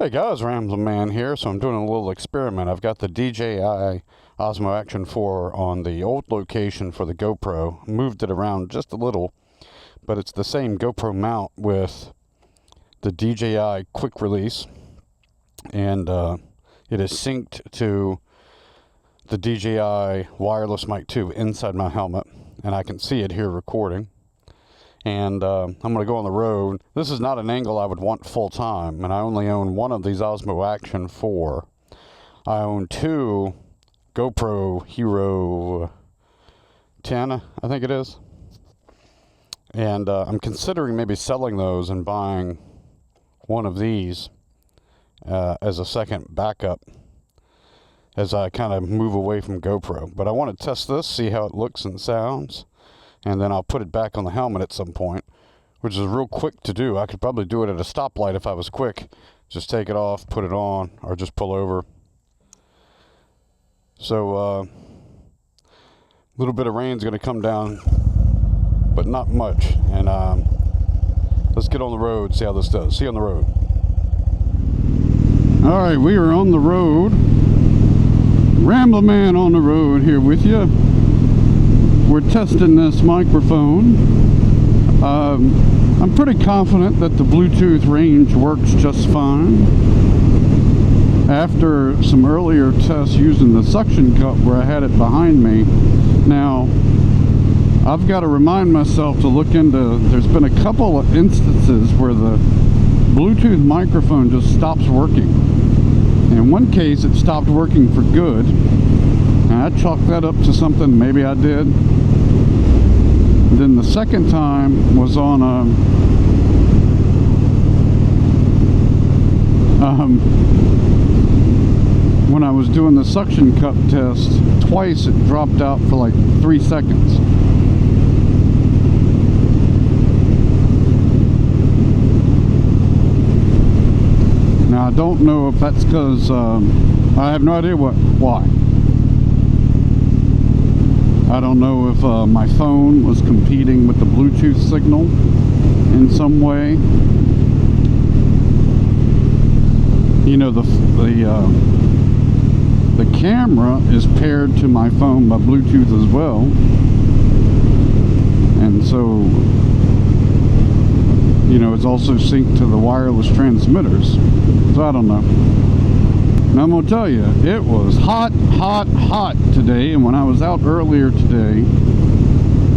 Hey guys, Ramsey Man here. So I'm doing a little experiment. I've got the DJI Osmo Action 4 on the old location for the GoPro. Moved it around just a little, but it's the same GoPro mount with the DJI quick release, and it is synced to the DJI wireless mic 2 inside my helmet, and I can see it here recording. And I'm going to go on the road. This is not an angle I would want full time, and I only own one of these Osmo Action 4. I own two GoPro Hero 10, I think it is. And I'm considering maybe selling those and buying one of these as a second backup as I kind of move away from GoPro. But I want to test this, see how it looks and sounds. And then I'll put it back on the helmet at some point, which is real quick to do. I could probably do it at a stoplight if I was quick. Just take it off, put it on, or just pull over. So a little bit of rain's going to come down, but not much. And let's get on the road, see how this does. See you on the road. All right, we are on the road. Ramble Man on the road here with you. We're testing this microphone. I'm pretty confident that the Bluetooth range works just fine. After some earlier tests using the suction cup where I had it behind me, now I've got to remind myself to look into, there's been a couple of instances where the Bluetooth microphone just stops working. In one case it stopped working for good. And I chalked that up to something maybe I did. Then the second time was on when I was doing the suction cup test, twice it dropped out for like 3 seconds. Now I don't know if that's because I have no idea why. I don't know if my phone was competing with the Bluetooth signal in some way. You know, the camera is paired to my phone by Bluetooth as well, and so you know it's also synced to the wireless transmitters. So I don't know. And I'm going to tell you, it was hot today, and when I was out earlier today,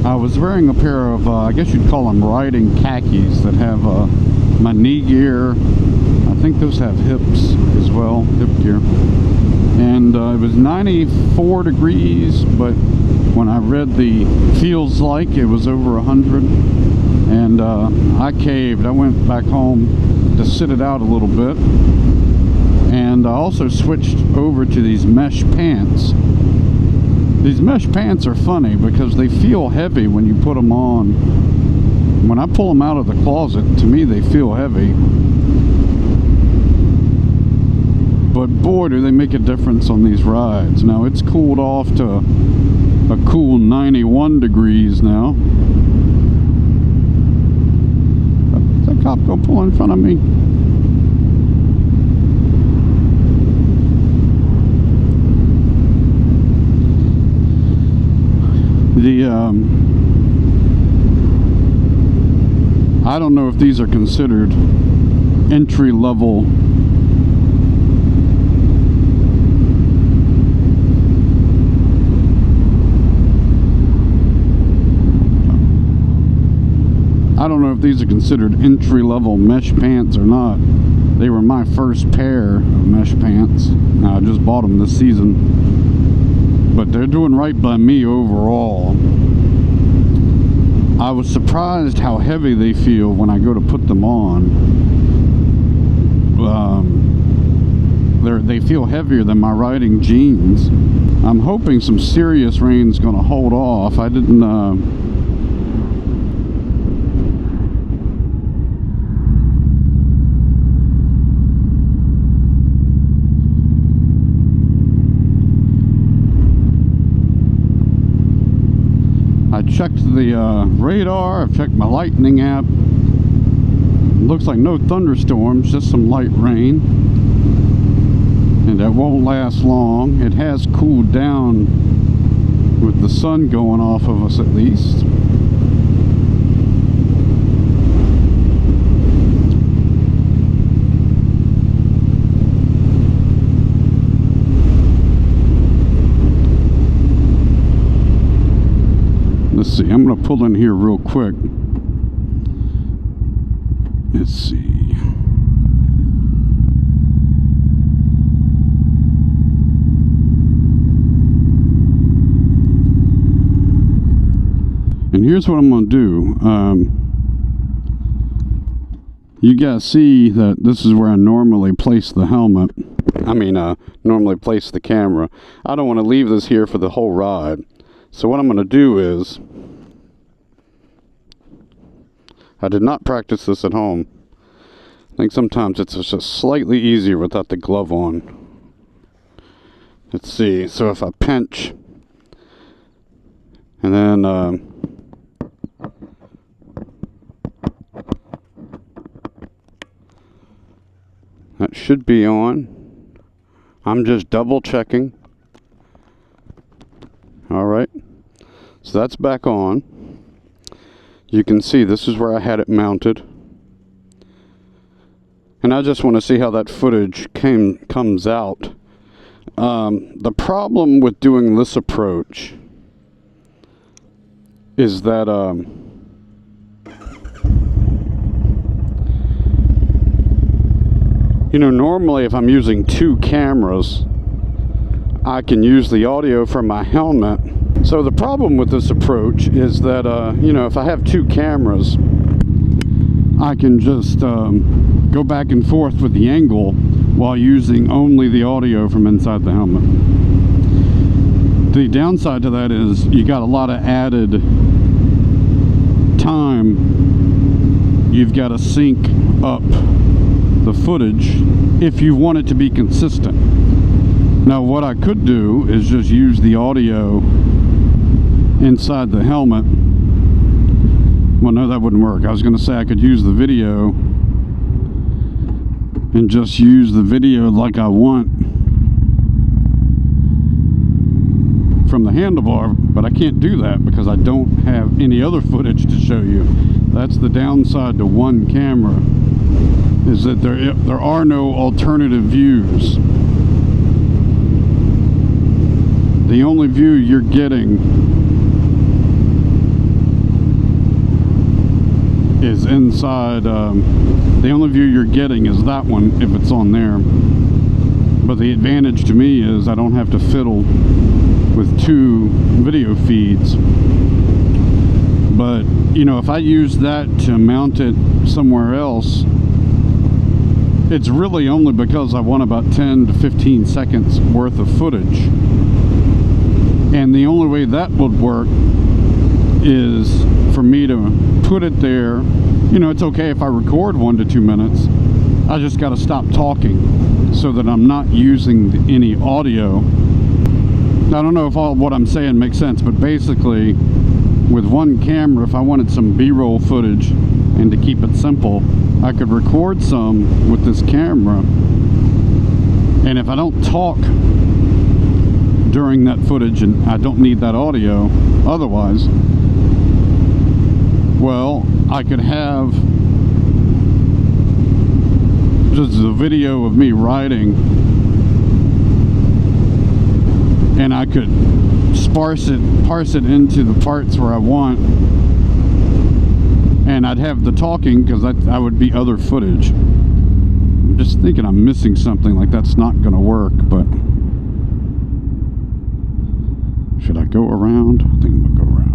I was wearing a pair of, I guess you'd call them riding khakis that have my knee gear. I think those have hips as well, hip gear. And it was 94 degrees, but when I read the feels like, it was over 100. And I caved. I went back home to sit it out a little bit. And I also switched over to these mesh pants. These mesh pants are funny because they feel heavy when you put them on. When I pull them out of the closet, to me they feel heavy. But boy, do they make a difference on these rides. Now it's cooled off to a cool 91 degrees now. Is that cop gonna pull in front of me? I don't know if these are considered entry-level mesh pants or not. They were my first pair of mesh pants. Now I just bought them this season. But they're doing right by me overall. I was surprised how heavy they feel when I go to put them on. They feel heavier than my riding jeans. I'm hoping some serious rain's going to hold off. I didn't I checked the radar, I've checked my lightning app. looks like no thunderstorms, just some light rain, and that won't last long. It has cooled down with the sun going off of us at least. Let's see, I'm going to pull in here real quick. Let's see. And here's what I'm going to do. You guys see that this is where I normally place the helmet. Normally place the camera. I don't want to leave this here for the whole ride. So what I'm going to do is, I did not practice this at home. I think sometimes it's just slightly easier without the glove on. Let's see, so if I pinch, and then that should be on. I'm just double checking. Alright, so that's back on. You can see this is where I had it mounted. And I just want to see how that footage comes out. The problem with doing this approach is that normally if I'm using two cameras, I can use the audio from my helmet. So the problem with this approach is that, if I have two cameras, I can just go back and forth with the angle while using only the audio from inside the helmet. The downside to that is you got a lot of added time. You've got to sync up the footage if you want it to be consistent. Now what I could do is just use the audio inside the helmet. Well, no, that wouldn't work. I was going to say I could use the video and just use the video like I want from the handlebar, but I can't do that because I don't have any other footage to show you. That's the downside to one camera, is that there are no alternative views. The only view you're getting is inside, the only view you're getting is that one if it's on there. But the advantage to me is I don't have to fiddle with two video feeds. But, if I use that to mount it somewhere else, it's really only because I want about 10 to 15 seconds worth of footage. And the only way that would work is for me to put it there. It's okay if I record 1 to 2 minutes. I just got to stop talking so that I'm not using any audio. I don't know if all what I'm saying makes sense, but basically with one camera, if I wanted some B-roll footage and to keep it simple, I could record some with this camera. And if I don't talk during that footage and I don't need that audio otherwise, well, I could have just a video of me riding, and I could parse it into the parts where I want, and I'd have the talking because that would be other footage. I'm just thinking I'm missing something, like that's not going to work, but should I go around? I think I'm going to go around.